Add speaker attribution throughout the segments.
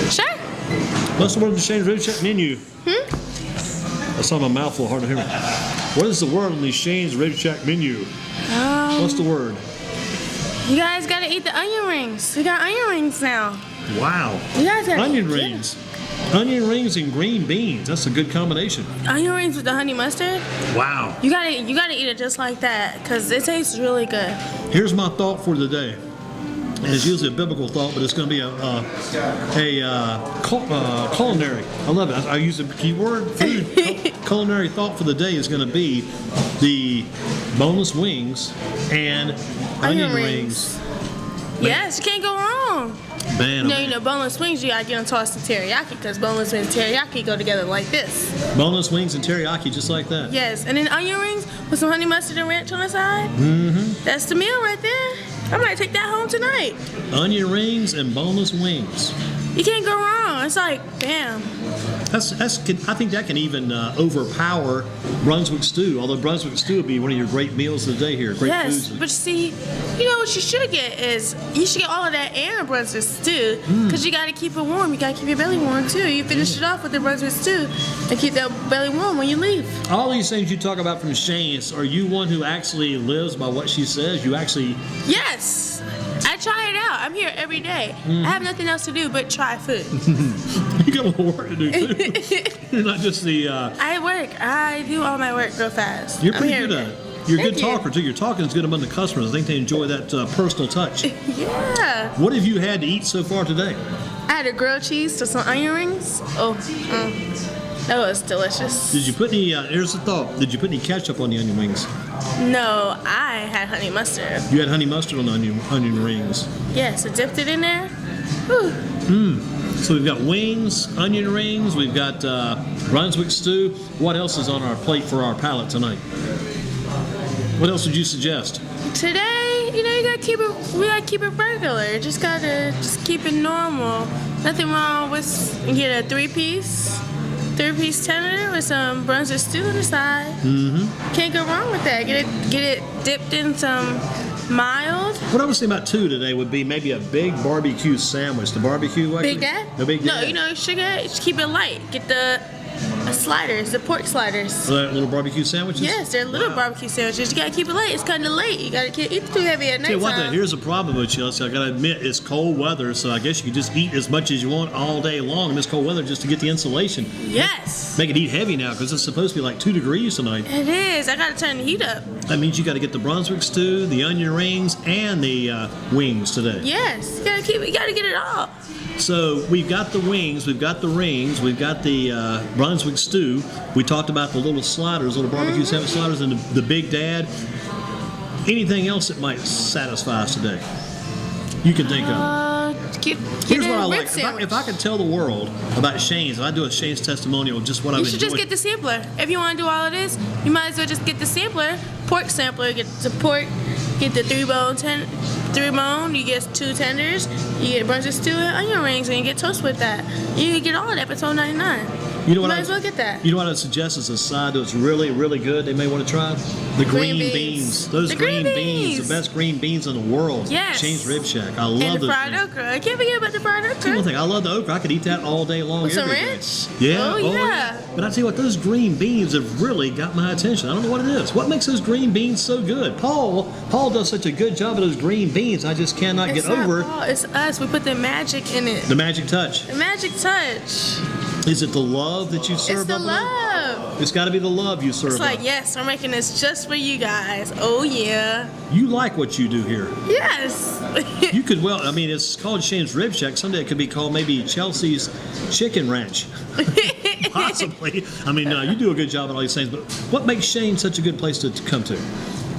Speaker 1: Sure.
Speaker 2: What's the word on the Shane's Rib Shack menu? That's on my mouthful, hard to hear me. What is the word on the Shane's Rib Shack menu? What's the word?
Speaker 1: You guys gotta eat the onion rings. We got onion rings now.
Speaker 2: Wow.
Speaker 1: You guys gotta
Speaker 2: Onion
Speaker 1: eat
Speaker 2: rings. Onion rings and green beans. That's a good combination.
Speaker 1: Onion rings with the honey mustard.
Speaker 2: Wow.
Speaker 1: You gotta eat it just like that because it tastes really good.
Speaker 2: Here's my thought for the day. And it's usually a biblical thought, but it's going to be a culinary. I love it. I use the keyword food. Culinary thought for the day is going to be the boneless wings and onion rings.
Speaker 1: Yes, you can't go wrong.
Speaker 2: Man,
Speaker 1: You know, boneless wings, you gotta get them tossed in teriyaki because boneless wings and teriyaki go together like this.
Speaker 2: boneless wings and teriyaki, just like that.
Speaker 1: Yes, and then onion rings with some honey mustard and ranch on the side. That's the meal right there. I might take that home tonight.
Speaker 2: Onion rings and boneless wings.
Speaker 1: You can't go wrong. It's like, bam.
Speaker 2: I think that can even overpower Brunswick stew. Although Brunswick stew would be one of your great meals of the day here. Great
Speaker 1: Yes,
Speaker 2: foods.
Speaker 1: but see, you know what you should get is you should get all of that and Brunswick stew because you gotta keep it warm. You gotta keep your belly warm too. You finish it off with the Brunswick stew and keep that belly warm when you leave.
Speaker 2: All these things you talk about from Shane's, are you one who actually lives by what she says? You actually...
Speaker 1: Yes, I try it out. I'm here every day. I have nothing else to do but try food.
Speaker 2: You got a little work to do too. You're not just the...
Speaker 1: I work. I do all my work real fast.
Speaker 2: You're
Speaker 1: I'm
Speaker 2: pretty
Speaker 1: here
Speaker 2: good
Speaker 1: every
Speaker 2: at
Speaker 1: day.
Speaker 2: it. You're a
Speaker 1: Thank
Speaker 2: good
Speaker 1: you.
Speaker 2: talker too. Your talking is good among the customers. I think they enjoy that personal touch.
Speaker 1: Yeah.
Speaker 2: What have you had to eat so far today?
Speaker 1: I had a grilled cheese to some onion rings. Oh, that was delicious.
Speaker 2: Did you put any, here's the thought, did you put any ketchup on the onion rings?
Speaker 1: No, I had honey mustard.
Speaker 2: You had honey mustard on the onion rings.
Speaker 1: Yes, I dipped it in there. Whew.
Speaker 2: So we've got wings, onion rings, we've got Brunswick stew. What else is on our plate for our palate tonight? What else would you suggest?
Speaker 1: Today, you know, we gotta keep it regular. Just keep it normal. Nothing wrong with get a three-piece tender with some Brunswick stew on the side. Can't go wrong with that. Get it dipped in some mild.
Speaker 2: What I was thinking about too today would be maybe a big barbecue sandwich. The barbecue, like
Speaker 1: Big Dad?
Speaker 2: The Big Dad.
Speaker 1: No, you know, just keep it light. Get the sliders, the pork sliders.
Speaker 2: Little barbecue sandwiches?
Speaker 1: Yes, they're little barbecue sandwiches. You gotta keep it light. It's kind of late. You gotta keep it too heavy at
Speaker 2: Tell you what, though,
Speaker 1: nighttime.
Speaker 2: here's the problem with Chelsey. I gotta admit, it's cold weather, so I guess you can just eat as much as you want all day long in this cold weather just to get the insulation.
Speaker 1: Yes.
Speaker 2: Make it eat heavy now because it's supposed to be like 2 degrees tonight.
Speaker 1: It is. I gotta turn the heat up.
Speaker 2: That means you got to get the Brunswick stew, the onion rings, and the wings today.
Speaker 1: Yes. You gotta get it all.
Speaker 2: So we've got the wings, we've got the rings, we've got the Brunswick stew. We talked about the little sliders, little barbecue sandwich sliders, and the Big Dad. Anything else that might satisfy us today? You can think of. Here's what I like. If I could tell the world about Shane's, if I do a Shane's testimonial, just what I've enjoyed.
Speaker 1: You should just get the sampler. If you want to do all of this, you might as well just get the sampler, pork sampler. Get the pork, get the three bone. You get 2 tenders. You get a bunch of stew and onion rings, and you get toast with that. You can get all of that for $12.99.
Speaker 2: You know what
Speaker 1: might as well get that.
Speaker 2: You know what I'd suggest as a side that's really, really good they may want to try? The green beans. Those green beans. The best green beans in the world.
Speaker 1: Yes.
Speaker 2: Shane's Rib Shack. I love those.
Speaker 1: And the fried
Speaker 2: things.
Speaker 1: okra. I can't forget about the fried okra.
Speaker 2: See, one thing, I love the okra. I could eat that all day long.
Speaker 1: With some
Speaker 2: every day.
Speaker 1: ranch?
Speaker 2: Yeah.
Speaker 1: Oh, yeah.
Speaker 2: But I tell you what, those green beans have really got my attention. I don't know what it is. What makes those green beans so good? Paul does such a good job of those green beans. I just cannot get over
Speaker 1: Paul, it's us. We put the magic in it.
Speaker 2: the magic touch.
Speaker 1: The magic touch.
Speaker 2: Is it the love that you serve
Speaker 1: It's the
Speaker 2: up with it?
Speaker 1: love.
Speaker 2: It's got to be the love you serve
Speaker 1: It's like,
Speaker 2: up.
Speaker 1: yes, we're making this just for you guys. Oh, yeah.
Speaker 2: You like what you do here.
Speaker 1: Yes.
Speaker 2: You could it's called Shane's Rib Shack. Someday it could be called maybe Chelsey's Chicken Ranch. Possibly. You do a good job at all these things, but what makes Shane such a good place to come to?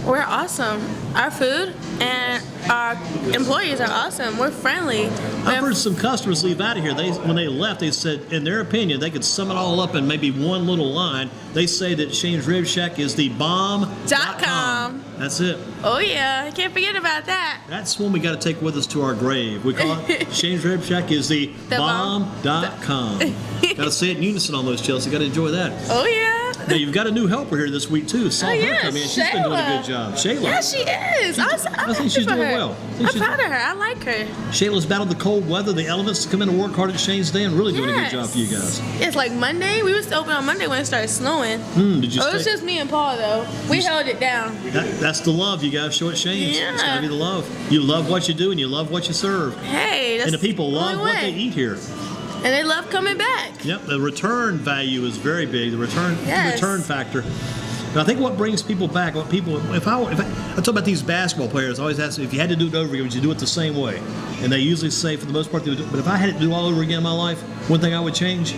Speaker 1: We're awesome. Our food and our employees are awesome. We're friendly.
Speaker 2: I've heard some customers leave out of here. When they left, they said, in their opinion, they could sum it all up in maybe one little line. They say that Shane's Rib Shack is the bomb.com. That's it.
Speaker 1: Oh, yeah. I can't forget about that.
Speaker 2: That's one we got to take with us to our grave. We call it Shane's Rib Shack is the bomb.com. Got to say it in unison on those, Chelsey. Got to enjoy that.
Speaker 1: Oh, yeah.
Speaker 2: Now you've got a new helper here this week too. Saw her
Speaker 1: yes,
Speaker 2: come in. She's been doing a good job. Shayla.
Speaker 1: Yeah, she is.
Speaker 2: I think she's doing well.
Speaker 1: I'm proud of her. I like her.
Speaker 2: Shayla's battled the cold weather, the elements to come in and work hard at Shane's Day and really doing a good job for you guys.
Speaker 1: It's like Monday. We was open on Monday when it started snowing.
Speaker 2: Did you?
Speaker 1: It was just me and Paul though. We held it down.
Speaker 2: That's the love you guys show at Shane's.
Speaker 1: Yeah.
Speaker 2: It's gotta be the love. You love what you do and you love what you serve.
Speaker 1: Hey, that's
Speaker 2: And the people love
Speaker 1: only
Speaker 2: what
Speaker 1: way.
Speaker 2: they eat here.
Speaker 1: And they love coming back.
Speaker 2: Yep, the return value is very big. The return factor. And I think what brings people back, what people, if I talk about these basketball players, I always ask if you had to do it over again, would you do it the same way? And they usually say, for the most part, they would do it. But if I had to do it all over again in my life, one thing I would change,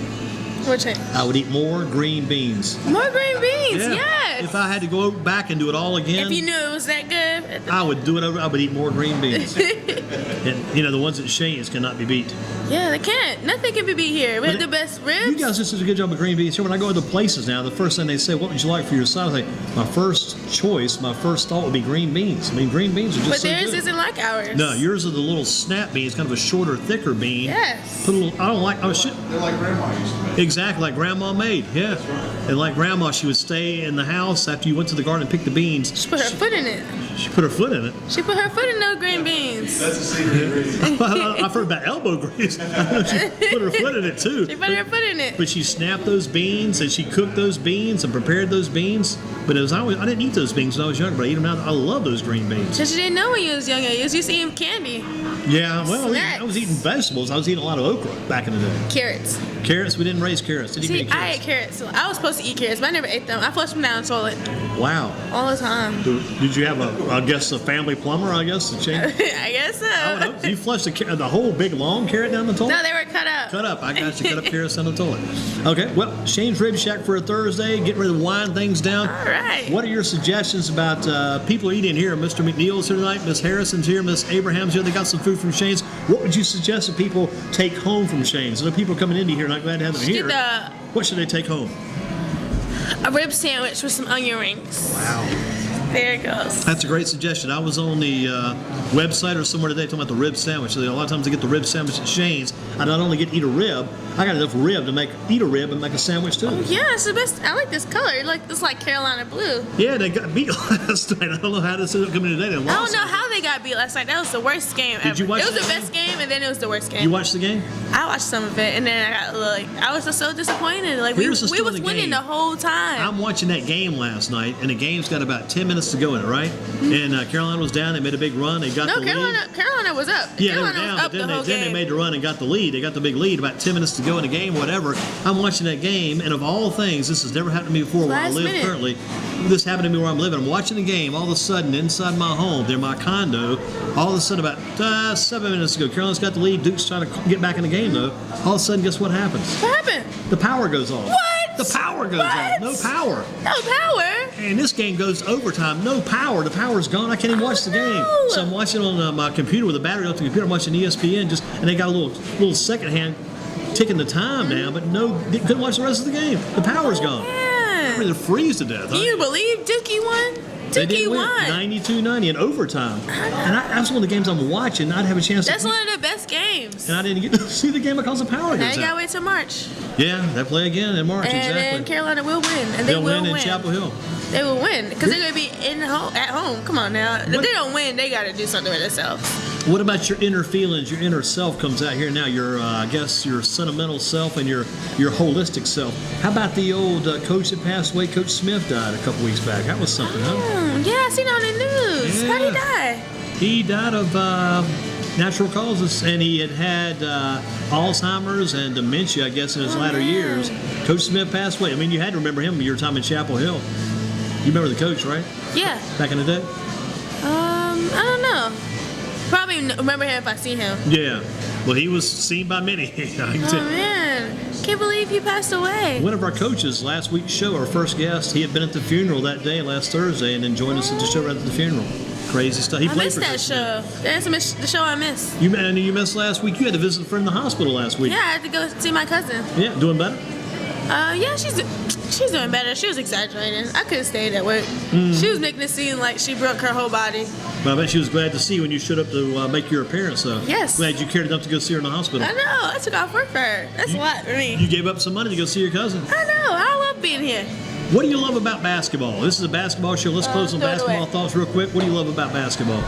Speaker 1: What change?
Speaker 2: I would eat more green beans.
Speaker 1: More green beans,
Speaker 2: Yeah.
Speaker 1: yes.
Speaker 2: If I had to go back and do it all again,
Speaker 1: If you knew it was that good.
Speaker 2: I would do it over. I would eat more green beans. And the ones at Shane's cannot be beat.
Speaker 1: Yeah, they can't. Nothing can be beat here. We have
Speaker 2: But
Speaker 1: the best ribs.
Speaker 2: You guys just did a good job of green beans. Here, when I go to places now, the first thing they say, "What would you like for your side?" I say, "My first choice, my first thought would be green beans." I mean, green beans are just
Speaker 1: But
Speaker 2: so
Speaker 1: theirs
Speaker 2: good.
Speaker 1: isn't like ours.
Speaker 2: No, yours are the little snap beans, kind of a shorter, thicker bean.
Speaker 1: Yes.
Speaker 2: Put a little. I don't like. Oh shit.
Speaker 3: They're like grandma used to make.
Speaker 2: Exactly like Grandma made. Yeah. And like Grandma, she would stay in the house after you went to the garden and pick the beans.
Speaker 1: She put her foot in it.
Speaker 2: She put her foot in it.
Speaker 1: She put her foot in those green beans.
Speaker 3: That's a secret ingredient.
Speaker 2: I've heard about elbow grease. I know she put her foot in it too.
Speaker 1: She put her foot in it.
Speaker 2: But she snapped those beans and she cooked those beans and prepared those beans. But it was I didn't eat those beans when I was younger, but I eat them now. I love those green beans.
Speaker 1: Because you didn't know when you was younger. You was used to eating candy.
Speaker 2: Yeah, well,
Speaker 1: Snacks.
Speaker 2: I was eating vegetables. I was eating a lot of okra back in the day.
Speaker 1: Carrots.
Speaker 2: Carrots, we didn't raise carrots. Didn't
Speaker 1: See,
Speaker 2: even eat
Speaker 1: I ate
Speaker 2: carrots.
Speaker 1: carrots. I was supposed to eat carrots, but I never ate them. I flushed them down the toilet
Speaker 2: Wow.
Speaker 1: all the time.
Speaker 2: Did you have a family plumber, I guess, to change?
Speaker 1: I guess so.
Speaker 2: I would hope. You flushed the whole big long carrot down the toilet?
Speaker 1: No, they were cut up.
Speaker 2: Cut up. I got you. Cut up carrots down the toilet. Okay. Well, Shane's Rib Shack for a Thursday. Getting ready to wind things down.
Speaker 1: All right.
Speaker 2: What are your suggestions about people eating here? Mr. McNeil's here tonight. Miss Harrison's here. Miss Abraham's here. They got some food from Shane's. What would you suggest that people take home from Shane's? There are people coming into here, and I'm glad to have them here. What should they take home?
Speaker 1: A rib sandwich with some onion rings.
Speaker 2: Wow.
Speaker 1: There it goes.
Speaker 2: That's a great suggestion. I was on the website or somewhere today talking about the rib sandwich. A lot of times I get the rib sandwich at Shane's. I not only get to eat a rib, I got enough rib to eat a rib and make a sandwich too.
Speaker 1: Yeah, it's the best. I like this color. It's like Carolina blue.
Speaker 2: Yeah, they got beat last night. I don't know how this ended up coming today. They
Speaker 1: I
Speaker 2: lost.
Speaker 1: don't know how they got beat last night. That was the worst game ever.
Speaker 2: you watch
Speaker 1: It was
Speaker 2: the
Speaker 1: the best game, and then it was the worst game.
Speaker 2: You watched the game?
Speaker 1: I watched some of it, and then I was just so disappointed. Like
Speaker 2: Here's the
Speaker 1: we
Speaker 2: story
Speaker 1: was
Speaker 2: of the
Speaker 1: winning
Speaker 2: game.
Speaker 1: the whole time.
Speaker 2: I'm watching that game last night, and the game's got about 10 minutes to go in it, right? And Carolina was down. They made a big run. They got the lead.
Speaker 1: Carolina was up.
Speaker 2: Yeah,
Speaker 1: Carolina
Speaker 2: they were down,
Speaker 1: was up
Speaker 2: but then
Speaker 1: the whole
Speaker 2: they
Speaker 1: game.
Speaker 2: made the run and got the lead. They got the big lead, about 10 minutes to go in the game, whatever. I'm watching that game, and of all things, this has never happened to me before where I
Speaker 1: Last
Speaker 2: live
Speaker 1: minute.
Speaker 2: currently. This happened to me where I'm living. I'm watching the game. All of a sudden, inside my home, they're my condo. All of a sudden, about 7 minutes ago, Carolina's got the lead. Duke's trying to get back in the game, though. All of a sudden, guess what happens?
Speaker 1: What happened?
Speaker 2: The power goes off.
Speaker 1: What?
Speaker 2: The power goes off. No power.
Speaker 1: No power.
Speaker 2: And this game goes overtime. No power. The power's gone. I can't even watch the game.
Speaker 1: no.
Speaker 2: So I'm watching on my computer with the battery off the computer. I'm watching ESPN, and they got a little second hand ticking the time down, but couldn't watch the rest of the game. The power's gone. I'm
Speaker 1: Man.
Speaker 2: ready to freeze to death.
Speaker 1: Can you believe Dookie won?
Speaker 2: They
Speaker 1: Dookie
Speaker 2: did win
Speaker 1: won.
Speaker 2: 92-90 in overtime. And that's one of the games I'm watching. I'd have a chance
Speaker 1: That's
Speaker 2: to.
Speaker 1: one of the best games.
Speaker 2: And I didn't get to see the game because the power
Speaker 1: Now
Speaker 2: goes
Speaker 1: you gotta
Speaker 2: out.
Speaker 1: wait till March.
Speaker 2: Yeah, they play again in March.
Speaker 1: And then
Speaker 2: Exactly.
Speaker 1: Carolina will win. And they
Speaker 2: They'll
Speaker 1: will
Speaker 2: win in Chapel Hill.
Speaker 1: They will win. Because they're going to be at home. Come on now. If
Speaker 2: What-
Speaker 1: they don't win, they got to do something with themselves.
Speaker 2: What about your inner feelings? Your inner self comes out here now. Your, I guess, your sentimental self and your holistic self. How about the old coach that passed away? Coach Smith died a couple weeks back. That was something, huh?
Speaker 1: Yeah, I seen on the news. How'd he
Speaker 2: Yeah.
Speaker 1: die?
Speaker 2: He died of natural causes, and he had Alzheimer's and dementia, I guess, in his latter years. Coach Smith passed away. I mean, you had to remember him your time in Chapel Hill. You remember the coach, right?
Speaker 1: Yeah.
Speaker 2: Back in the day?
Speaker 1: I don't know. Probably remember him if I see him.
Speaker 2: Yeah. Well, he was seen by many. I can
Speaker 1: Oh
Speaker 2: tell.
Speaker 1: man, can't believe he passed away.
Speaker 2: One of our coaches last week's show, our first guest, he had been at the funeral that day, last Thursday, and then joined us at the show right at the funeral. Crazy stuff. He
Speaker 1: I
Speaker 2: played
Speaker 1: missed
Speaker 2: for
Speaker 1: that
Speaker 2: Coach
Speaker 1: show. That's the show I missed.
Speaker 2: Smith. You missed last week. You had to visit a friend in the hospital last week.
Speaker 1: Yeah, I had to go see my cousin.
Speaker 2: Yeah, doing better?
Speaker 1: Yeah, she's doing better. She was exaggerating. I could have stayed at work. She was making it seem like she broke her whole body.
Speaker 2: But I bet she was glad to see you when you showed up to make your appearance, though.
Speaker 1: Yes.
Speaker 2: Glad you cared enough to go see her in the hospital.
Speaker 1: I know. I took off work for her. That's a lot for me.
Speaker 2: You gave up some money to go see your cousin.
Speaker 1: I know. I love being here.
Speaker 2: What do you love about basketball? This is a basketball show. Let's close on
Speaker 1: throw it
Speaker 2: basketball
Speaker 1: away.
Speaker 2: thoughts real quick. What do you love about basketball?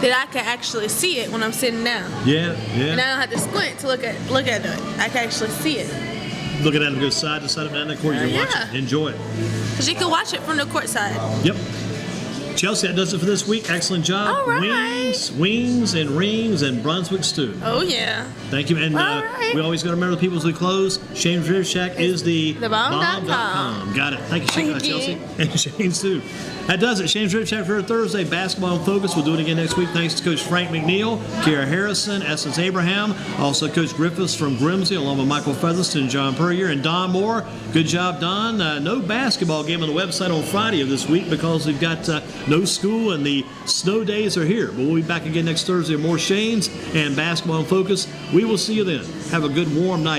Speaker 1: That I can actually see it when I'm sitting down.
Speaker 2: Yeah,
Speaker 1: And
Speaker 2: yeah.
Speaker 1: I don't have to squint to look at it. I can actually see it.
Speaker 2: Looking at them go side to side up and down the court. You can watch
Speaker 1: Yeah.
Speaker 2: it. Enjoy it.
Speaker 1: Because you can watch it from the court side.
Speaker 2: Yep. Chelsea, that does it for this week. Excellent job.
Speaker 1: All right.
Speaker 2: Wings and rings and Brunswick stew.
Speaker 1: Oh, yeah.
Speaker 2: Thank you. And
Speaker 1: All right.
Speaker 2: we always got to remember the people as we close. Shane's Rib Shack is
Speaker 1: thebomb.com.
Speaker 2: Got it. Thank you, Shane,
Speaker 1: Thank you.
Speaker 2: Chelsea. And Shane's too. That does it. Shane's Rib Shack for Thursday. Basketball in focus. We'll do it again next week. Thanks to Coach Frank McNeil, Kara Harrison, Essence Abraham, also Coach Griffiths from Grimsby, along with Michael Featherston, John Purrier, and Don Moore. Good job, Don. No basketball game on the website on Friday of this week because we've got no school and the snow days are here. But we'll be back again next Thursday with more Shane's and basketball in focus. We will see you then. Have a good warm night.